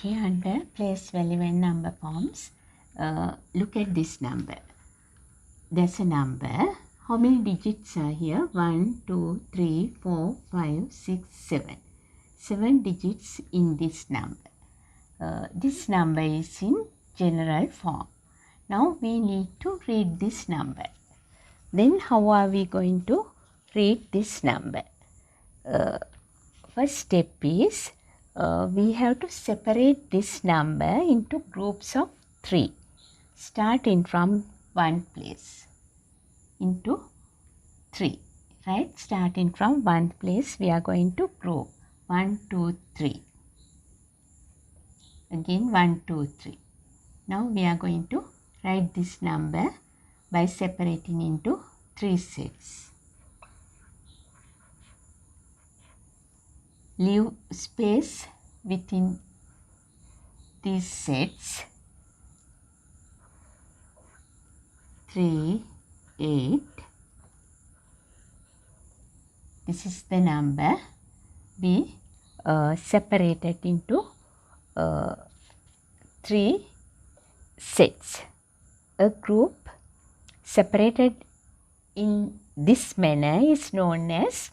Okay, under place value and number forms, look at this number. There's a number. How many digits are here? 1, 2, 3, 4, 5, 6, 7. 7 digits in this number. This number is in general form. Now we need to read this number. Then how are we going to read this number? First step is we have to separate this number into groups of 3, starting from one place into 3, right? Starting from one place, we are going to group 1, 2, 3. Again 1, 2, 3. Now we are going to write this number by separating into 3 sets. Leave space within these sets. 3, 8. This is the number we separated into 3 sets. A group separated in this manner is known as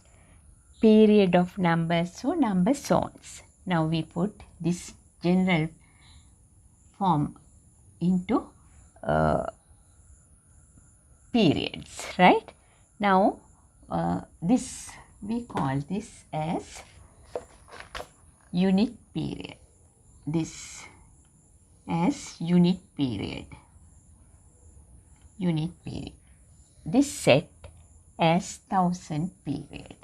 period of numbers or number zones. Now we put this general form into periods, right? Now this we call this as unit period. This as unit period. Unit period. This set as 1000 period.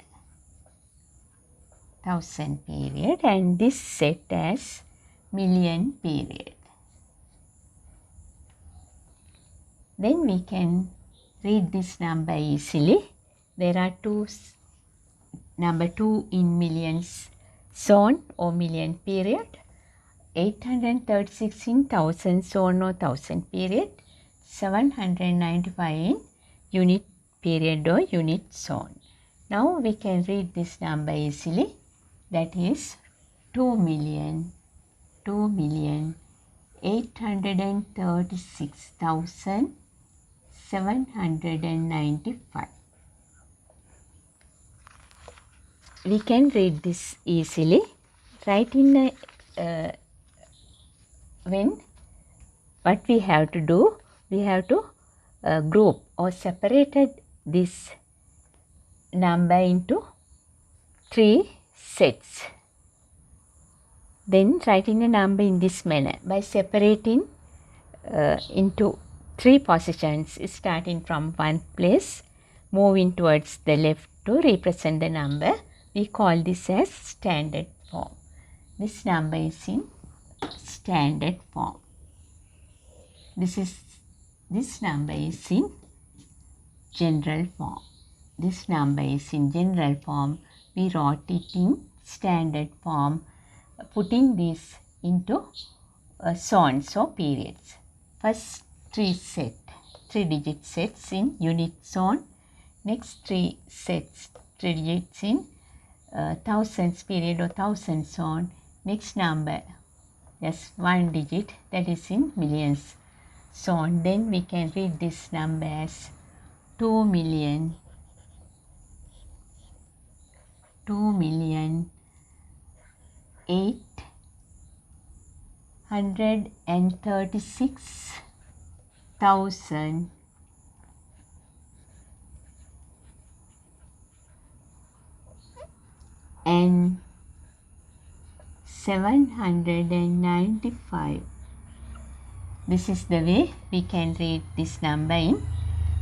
1000 period, and this set as million period. Then we can read this number easily. There are number 2 in millions zone or million period, 836 in 1000 zone or 1000 period, 795 in unit period or unit zone. Now we can read this number easily. That is 2,836,795. We can read this easily. Write in when what we have to do, we have to group or separated this number into 3 sets. Then writing a number in this manner by separating into 3 positions, starting from one place, moving towards the left to represent the number. We call this as standard form. This number is in standard form. This number is in general form. This number is in general form. We wrote it in standard form, putting this into zones or periods. First 3 digit sets in unit zone. Next 3 digits in thousands period or 1000 zone. Next number, just 1 digit, that is in millions zone. Then we can read this number as 2,836,000 and 795. This is the way we can read this number in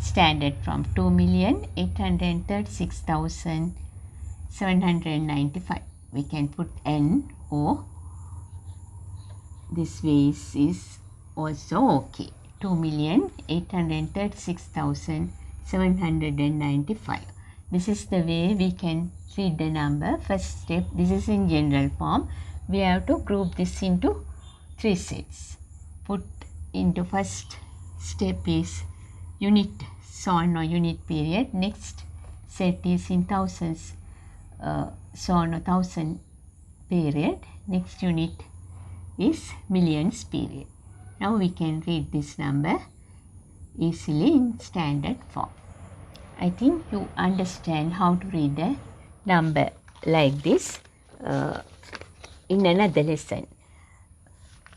standard form. 2,836,795. We can put N O. This way is also okay. 2,836,795. This is the way we can read the number. First step, this is in general form. We have to group this into 3 sets. Put into first step is unit zone or unit period. Next set is in zone or 1000 period. Next unit is millions period. Now we can read this number easily in standard form. I think you understand how to read a number like this in another lesson.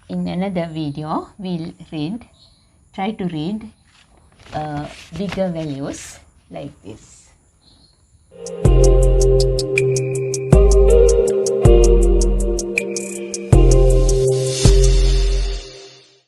In another video, we'll try to read bigger values like this.